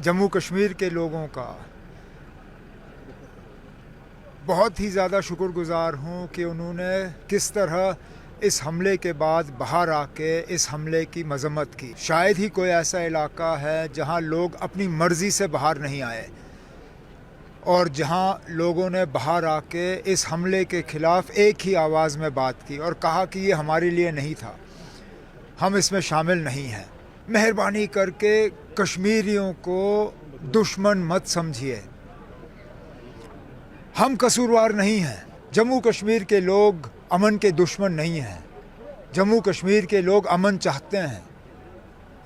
جموں کشمیر کے لوگوں کا بہت ہی زیادہ شکر گزار ہوں کہ انہوں نے کس طرح اس حملے کے بعد باہر آ کے اس حملے کی مذمت کی۔ شاید ہی کوئی ایسا علاقہ ہے جہاں لوگ اپنی مرضی سے باہر نہیں آئے اور جہاں لوگوں نے باہر آ کے اس حملے کے خلاف ایک ہی آواز میں بات کی اور کہا کہ یہ ہمارے لیے نہیں تھا، ہم اس میں شامل نہیں ہیں۔ مہربانی کر کے کشمیریوں کو دشمن مت سمجھیے، ہم قصوروار نہیں ہیں۔ جموں کشمیر کے لوگ امن کے دشمن نہیں ہیں، جموں کشمیر کے لوگ امن چاہتے ہیں۔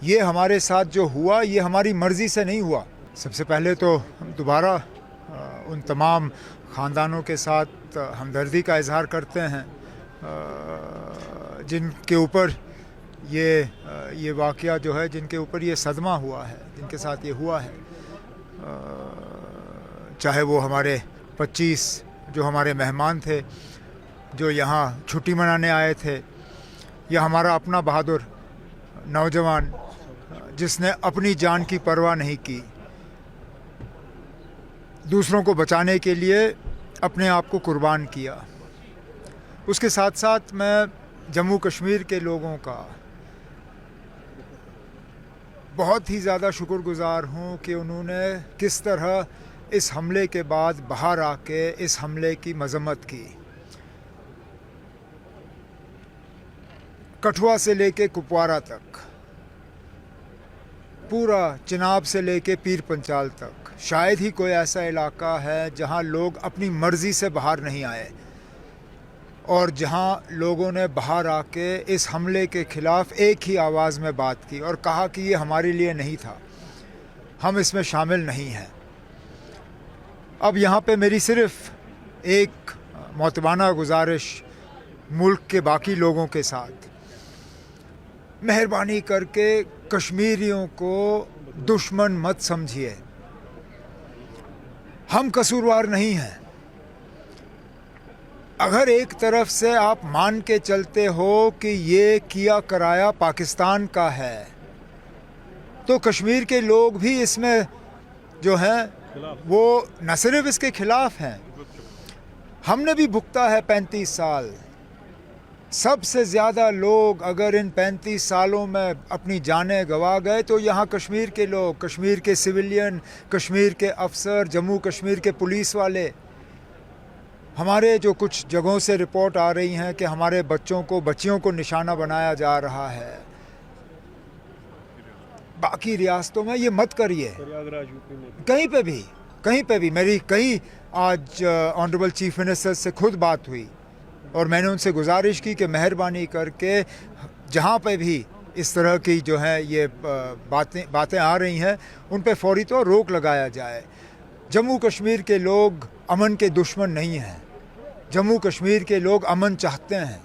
یہ ہمارے ساتھ جو ہوا یہ ہماری مرضی سے نہیں ہوا۔ سب سے پہلے تو ہم دوبارہ ان تمام خاندانوں کے ساتھ ہمدردی کا اظہار کرتے ہیں جن کے اوپر یہ واقعہ جو ہے، جن کے اوپر یہ صدمہ ہوا ہے، جن کے ساتھ یہ ہوا ہے، چاہے وہ ہمارے 25 جو ہمارے مہمان تھے جو یہاں چھٹی منانے آئے تھے، یا ہمارا اپنا بہادر نوجوان جس نے اپنی جان کی پرواہ نہیں کی، دوسروں کو بچانے کے لیے اپنے آپ کو قربان کیا۔ اس کے ساتھ ساتھ میں جموں کشمیر کے لوگوں کا بہت ہی زیادہ شکر گزار ہوں کہ انہوں نے کس طرح اس حملے کے بعد باہر آ کے اس حملے کی مذمت کی۔ کٹھوا سے لے کے کپوارہ تک، پورا چناب سے لے کے پیر پنچال تک، شاید ہی کوئی ایسا علاقہ ہے جہاں لوگ اپنی مرضی سے باہر نہیں آئے اور جہاں لوگوں نے باہر آ کے اس حملے کے خلاف ایک ہی آواز میں بات کی اور کہا کہ یہ ہمارے لیے نہیں تھا، ہم اس میں شامل نہیں ہیں۔ اب یہاں پہ میری صرف ایک معتبانہ گزارش ملک کے باقی لوگوں کے ساتھ، مہربانی کر کے کشمیریوں کو دشمن مت سمجھیے، ہم قصوروار نہیں ہیں۔ اگر ایک طرف سے آپ مان کے چلتے ہو کہ یہ کیا کرایا پاکستان کا ہے، تو کشمیر کے لوگ بھی اس میں جو ہیں وہ نہ صرف اس کے خلاف ہیں، ہم نے بھی بھگتا ہے 35 سال۔ سب سے زیادہ لوگ اگر ان 35 سالوں میں اپنی جانیں گنوا گئے تو یہاں کشمیر کے لوگ، کشمیر کے سویلین، کشمیر کے افسر، جموں کشمیر کے پولیس والے۔ ہمارے جو کچھ جگہوں سے رپورٹ آ رہی ہیں کہ ہمارے بچیوں کو نشانہ بنایا جا رہا ہے، باقی ریاستوں میں یہ مت کریے، کہیں پہ بھی میری کئی آج آنریبل چیف منسٹر سے خود بات ہوئی اور میں نے ان سے گزارش کی کہ مہربانی کر کے جہاں پہ بھی اس طرح کی جو ہے یہ باتیں آ رہی ہیں ان پہ فوری طور روک لگایا جائے۔ جموں کشمیر کے لوگ امن کے دشمن نہیں ہیں، جموں کشمیر کے لوگ امن چاہتے ہیں۔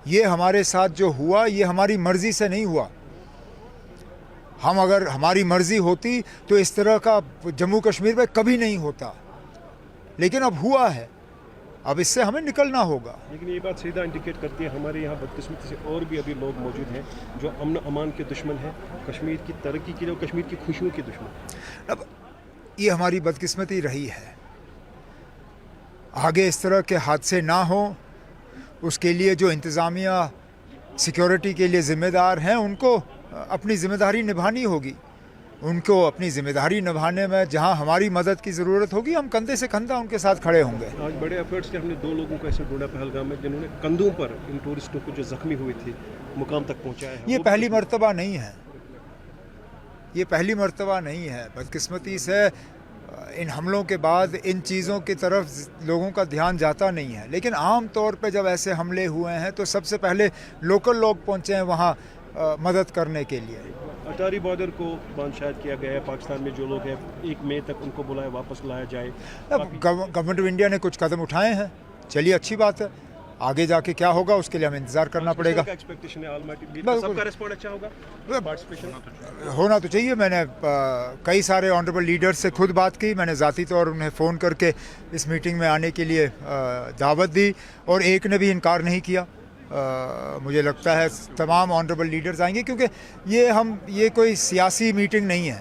یہ ہمارے ساتھ جو ہوا یہ ہماری مرضی سے نہیں ہوا۔ اگر ہماری مرضی ہوتی تو اس طرح کا جموں کشمیر میں کبھی نہیں ہوتا، لیکن اب ہوا ہے، اب اس سے ہمیں نکلنا ہوگا۔ لیکن یہ بات سیدھا انڈیکیٹ کرتی ہے ہمارے یہاں بدقسمتی سے اور بھی ابھی لوگ موجود ہیں جو امن و امان کے دشمن ہیں، کشمیر کی ترقی کے لیے اور کشمیر کی خوشیوں کے دشمن۔ اب یہ ہماری بدقسمتی رہی ہے، آگے اس طرح کے حادثے نہ ہوں اس کے لیے جو انتظامیہ سیکیورٹی کے لیے ذمہ دار ہیں ان کو اپنی ذمہ داری نبھانی ہوگی۔ ان کو اپنی ذمہ داری نبھانے میں جہاں ہماری مدد کی ضرورت ہوگی ہم کندھے سے کندھا ان کے ساتھ کھڑے ہوں گے۔ آج بڑے ایفرٹس کے ہم نے 2 لوگوں کو ایسے ڈھونڈا پہلگام میں جنہوں نے کندھوں پر ان ٹورسٹوں کو جو زخمی ہوئے تھے مقام تک پہنچایا ہے۔ یہ پہلی مرتبہ نہیں ہے، یہ پہلی مرتبہ نہیں ہے۔ بدقسمتی سے ان حملوں کے بعد ان چیزوں کی طرف لوگوں کا دھیان جاتا نہیں ہے، لیکن عام طور پہ جب ایسے حملے ہوئے ہیں تو سب سے پہلے لوکل لوگ پہنچے ہیں وہاں مدد کرنے کے لیے۔ اٹاری بارڈر کو بند شاید کیا گیا ہے، پاکستان میں جو لوگ ہیں 1 مئی تک ان کو بلایا واپس لایا جائے۔ گورنمنٹ آف انڈیا نے کچھ قدم اٹھائے ہیں، چلیے اچھی بات ہے، آگے جا کے کیا ہوگا اس کے لیے ہمیں انتظار کرنا پڑے گا۔ سب کا رسپانس اچھا ہوگا، ہونا تو چاہیے۔ میں نے کئی سارے آنریبل لیڈر سے خود بات کی، میں نے ذاتی طور انہیں فون کر کے اس میٹنگ میں آنے کے لیے دعوت دی اور ایک نے بھی انکار نہیں کیا۔ مجھے لگتا ہے تمام آنریبل لیڈرز آئیں گے کیونکہ یہ کوئی سیاسی میٹنگ نہیں ہے،